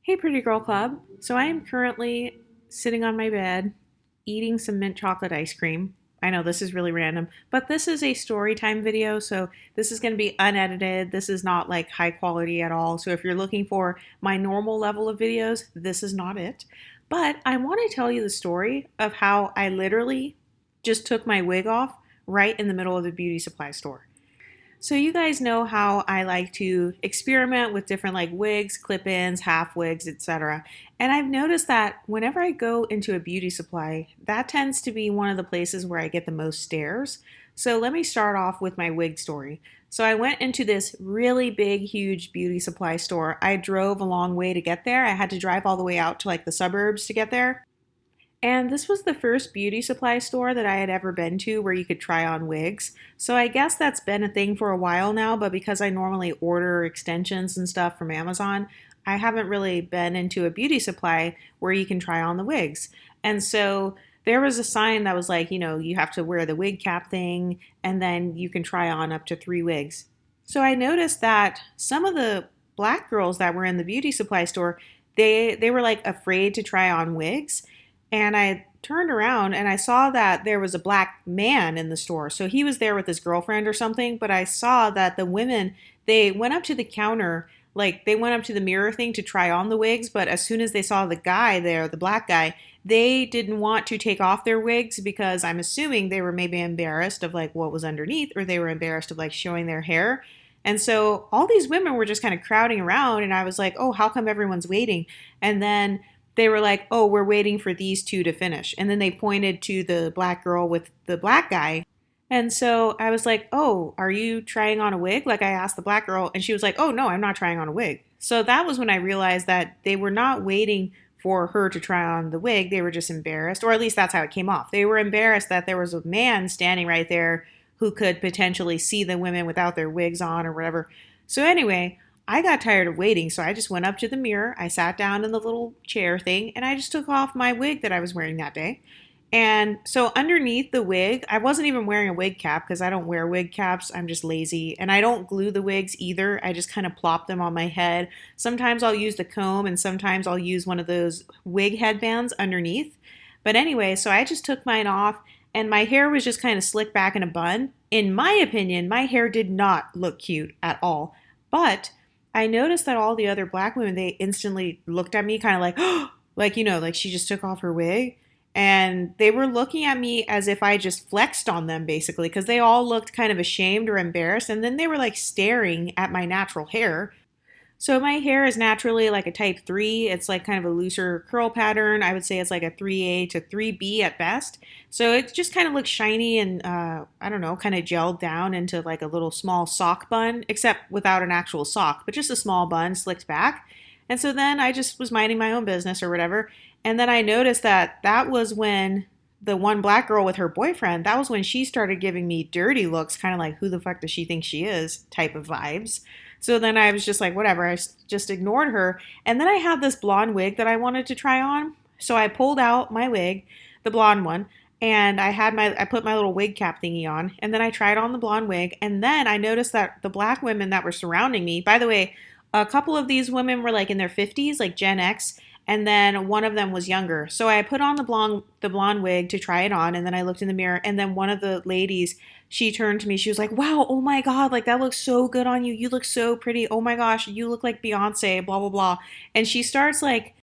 Hey, Pretty Girl Club. So I am currently sitting on my bed eating some mint chocolate ice cream. I know this is really random, but this is a story time video, so this is going to be unedited. This is not like high quality at all. So if you're looking for my normal level of videos, this is not it. But I want to tell you the story of how I literally just took my wig off right in the middle of the beauty supply store. So you guys know how I like to experiment with different like wigs, clip-ins, half wigs, etc. And I've noticed that whenever I go into a beauty supply, that tends to be one of the places where I get the most stares. So let me start off with my wig story. So I went into this really big, huge beauty supply store. I drove a long way to get there. I had to drive all the way out to like the suburbs to get there. And this was the first beauty supply store that I had ever been to where you could try on wigs. So I guess that's been a thing for a while now, but because I normally order extensions and stuff from Amazon, I haven't really been into a beauty supply where you can try on the wigs. And so there was a sign that was like, you have to wear the wig cap thing and then you can try on up to 3 wigs. So I noticed that some of the black girls that were in the beauty supply store, they were like afraid to try on wigs, and I turned around and I saw that there was a black man in the store. So he was there with his girlfriend or something, but I saw that the women, they went up to the counter, like they went up to the mirror thing to try on the wigs, but as soon as they saw the guy there, the black guy, they didn't want to take off their wigs because I'm assuming they were maybe embarrassed of like what was underneath, or they were embarrassed of like showing their hair. And so all these women were just kind of crowding around, and I was like, "Oh, how come everyone's waiting?" And then they were like, "Oh, we're waiting for these two to finish." And then they pointed to the black girl with the black guy. And so I was like, "Oh, are you trying on a wig?" Like I asked the black girl, and she was like, "Oh, no, I'm not trying on a wig." So that was when I realized that they were not waiting for her to try on the wig. They were just embarrassed, or at least that's how it came off. They were embarrassed that there was a man standing right there who could potentially see the women without their wigs on or whatever. So anyway, I got tired of waiting, so I just went up to the mirror. I sat down in the little chair thing, and I just took off my wig that I was wearing that day. And so underneath the wig, I wasn't even wearing a wig cap because I don't wear wig caps. I'm just lazy. And I don't glue the wigs either. I just kind of plop them on my head. Sometimes I'll use the comb, and sometimes I'll use one of those wig headbands underneath. But anyway, so I just took mine off, and my hair was just kind of slicked back in a bun. In my opinion, my hair did not look cute at all. But I noticed that all the other black women, they instantly looked at me kind of like, oh, like, like she just took off her wig. And they were looking at me as if I just flexed on them, basically, because they all looked kind of ashamed or embarrassed. And then they were like staring at my natural hair. So my hair is naturally like a type 3. It's like kind of a looser curl pattern. I would say it's like a 3A to 3B at best. So it just kind of looks shiny and, I don't know, kind of gelled down into like a little small sock bun, except without an actual sock, but just a small bun slicked back. And so then I just was minding my own business or whatever. And then I noticed that that was when the one black girl with her boyfriend, that was when she started giving me dirty looks, kind of like, who the fuck does she think she is type of vibes. So then I was just like, whatever, just ignored her. And then I had this blonde wig that I wanted to try on. So I pulled out my wig, the blonde one, and I put my little wig cap thingy on, and then I tried on the blonde wig. And then I noticed that the black women that were surrounding me, by the way, a couple of these women were like in their 50s, like Gen X, and then one of them was younger. So I put on the blonde wig to try it on, and then I looked in the mirror, and then one of the ladies, she turned to me. She was like, "Wow, oh my God, like that looks so good on you. You look so pretty. Oh my gosh, you look like Beyonce, blah, blah, blah." And she starts like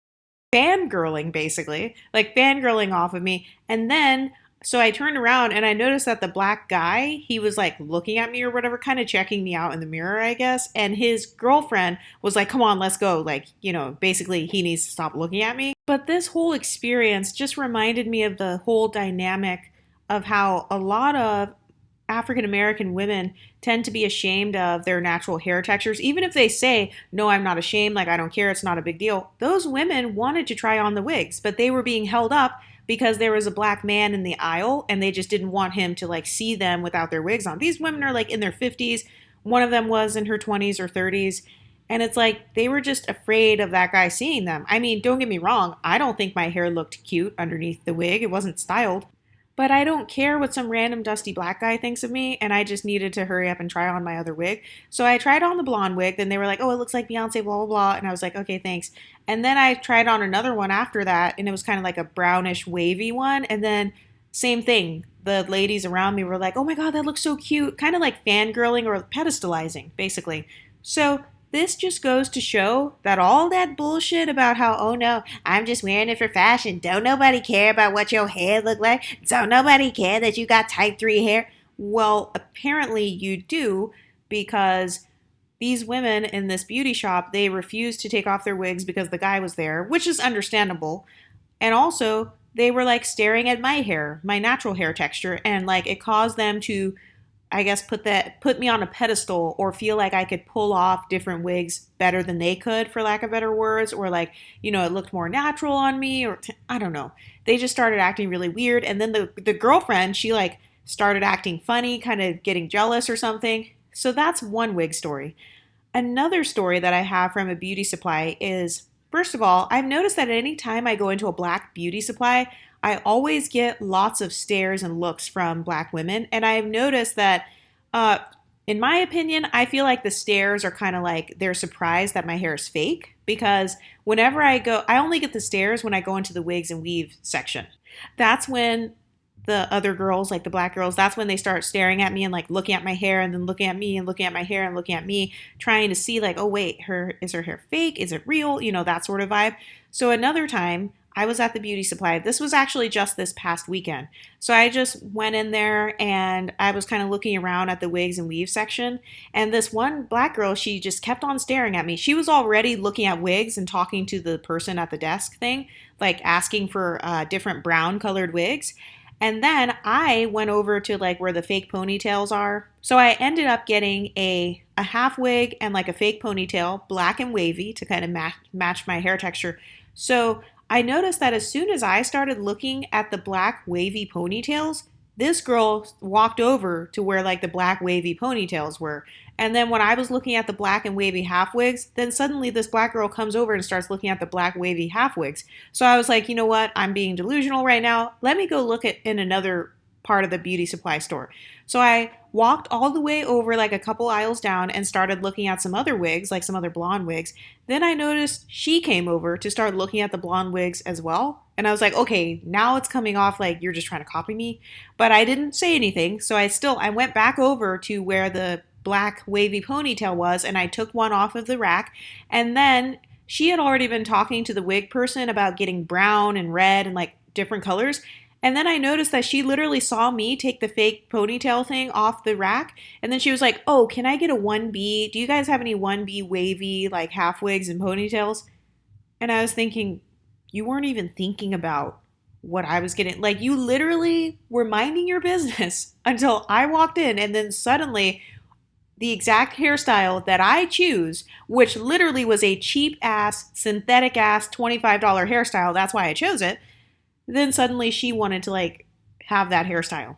fangirling, basically, like fangirling off of me. And then, so I turned around and I noticed that the black guy, he was like looking at me or whatever, kind of checking me out in the mirror, I guess. And his girlfriend was like, "Come on, let's go." Like, basically he needs to stop looking at me. But this whole experience just reminded me of the whole dynamic of how a lot of African American women tend to be ashamed of their natural hair textures. Even if they say, "No, I'm not ashamed, like I don't care, it's not a big deal." Those women wanted to try on the wigs, but they were being held up because there was a black man in the aisle and they just didn't want him to like see them without their wigs on. These women are like in their 50s. One of them was in her 20s or 30s. And it's like they were just afraid of that guy seeing them. I mean, don't get me wrong, I don't think my hair looked cute underneath the wig. It wasn't styled. But I don't care what some random dusty black guy thinks of me, and I just needed to hurry up and try on my other wig. So I tried on the blonde wig, then they were like, oh, it looks like Beyonce, blah, blah, blah. And I was like, okay, thanks. And then I tried on another one after that, and it was kind of like a brownish, wavy one. And then same thing. The ladies around me were like, oh my God, that looks so cute. Kind of like fangirling or pedestalizing, basically. So this just goes to show that all that bullshit about how, oh no, I'm just wearing it for fashion. Don't nobody care about what your hair look like. Don't nobody care that you got type 3 hair. Well, apparently you do, because these women in this beauty shop, they refused to take off their wigs because the guy was there, which is understandable. And also, they were like staring at my hair, my natural hair texture, and like it caused them to, I guess, put me on a pedestal or feel like I could pull off different wigs better than they could, for lack of better words, or like, it looked more natural on me, or I don't know. They just started acting really weird, and then the girlfriend, she like started acting funny, kind of getting jealous or something. So that's one wig story. Another story that I have from a beauty supply is, first of all, I've noticed that any time I go into a black beauty supply, I always get lots of stares and looks from black women. And I've noticed that, uh, in my opinion, I feel like the stares are kind of like they're surprised that my hair is fake, because whenever I go, I only get the stares when I go into the wigs and weave section. That's when the other girls, like the black girls, that's when they start staring at me and like looking at my hair and then looking at me and looking at my hair and looking at me, trying to see like, oh wait, her hair fake? Is it real? That sort of vibe. So another time I was at the beauty supply. This was actually just this past weekend. So I just went in there and I was kind of looking around at the wigs and weave section. And this one black girl, she just kept on staring at me. She was already looking at wigs and talking to the person at the desk thing, like asking for different brown colored wigs. And then I went over to like where the fake ponytails are. So I ended up getting a half wig and like a fake ponytail, black and wavy, to kind of match my hair texture. So I noticed that as soon as I started looking at the black wavy ponytails, this girl walked over to where like the black wavy ponytails were. And then when I was looking at the black and wavy half wigs, then suddenly this black girl comes over and starts looking at the black wavy half wigs. So I was like, you know what? I'm being delusional right now. Let me go look at in another part of the beauty supply store. So I walked all the way over like a couple aisles down and started looking at some other wigs, like some other blonde wigs. Then I noticed she came over to start looking at the blonde wigs as well. And I was like, okay, now it's coming off like you're just trying to copy me. But I didn't say anything. So I went back over to where the black wavy ponytail was, and I took one off of the rack. And then she had already been talking to the wig person about getting brown and red and like different colors. And then I noticed that she literally saw me take the fake ponytail thing off the rack. And then she was like, oh, can I get a 1B? Do you guys have any 1B wavy, like half wigs and ponytails? And I was thinking, you weren't even thinking about what I was getting. Like, you literally were minding your business until I walked in. And then suddenly, the exact hairstyle that I choose, which literally was a cheap ass, synthetic ass $25 hairstyle, that's why I chose it. Then suddenly she wanted to like have that hairstyle.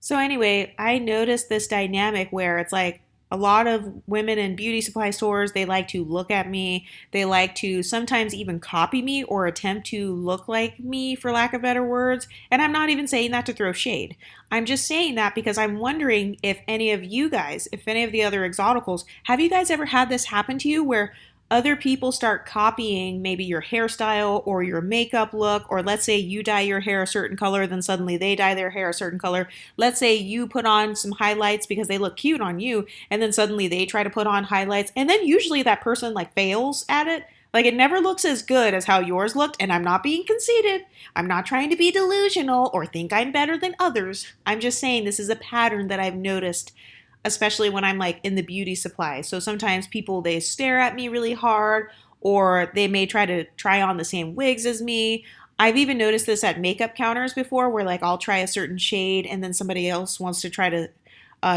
So anyway, I noticed this dynamic where it's like a lot of women in beauty supply stores, they like to look at me. They like to sometimes even copy me or attempt to look like me, for lack of better words. And I'm not even saying that to throw shade. I'm just saying that because I'm wondering if any of you guys, if any of the other Exoticals, have you guys ever had this happen to you where other people start copying maybe your hairstyle or your makeup look, or let's say you dye your hair a certain color, then suddenly they dye their hair a certain color. Let's say you put on some highlights because they look cute on you, and then suddenly they try to put on highlights, and then usually that person like fails at it. Like it never looks as good as how yours looked, and I'm not being conceited. I'm not trying to be delusional or think I'm better than others. I'm just saying this is a pattern that I've noticed, especially when I'm like in the beauty supply. So sometimes people, they stare at me really hard, or they may try on the same wigs as me. I've even noticed this at makeup counters before, where like I'll try a certain shade and then somebody else wants to try to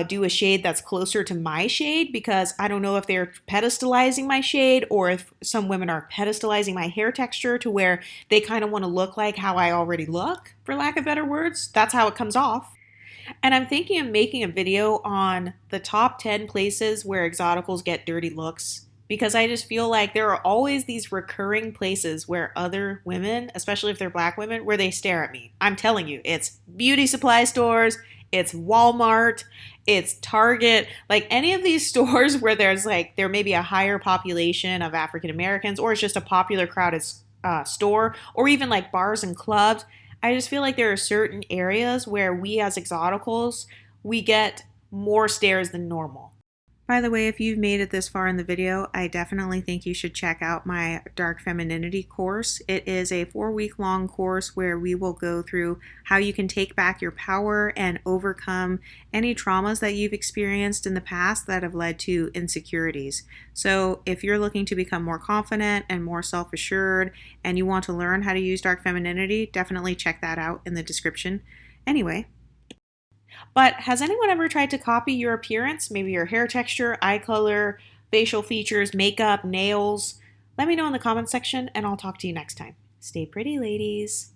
do a shade that's closer to my shade, because I don't know if they're pedestalizing my shade or if some women are pedestalizing my hair texture to where they kind of want to look like how I already look, for lack of better words. That's how it comes off. And I'm thinking of making a video on the top 10 places where Exoticals get dirty looks because I just feel like there are always these recurring places where other women, especially if they're black women, where they stare at me. I'm telling you, it's beauty supply stores, it's Walmart, it's Target, like any of these stores where there's like there may be a higher population of African Americans, or it's just a popular crowded store, or even like bars and clubs. I just feel like there are certain areas where we as exoticals we get more stares than normal. By the way, if you've made it this far in the video, I definitely think you should check out my Dark Femininity course. It is a 4-week long course where we will go through how you can take back your power and overcome any traumas that you've experienced in the past that have led to insecurities. So if you're looking to become more confident and more self-assured and you want to learn how to use Dark Femininity, definitely check that out in the description. Anyway, but has anyone ever tried to copy your appearance? Maybe your hair texture, eye color, facial features, makeup, nails? Let me know in the comments section and I'll talk to you next time. Stay pretty, ladies.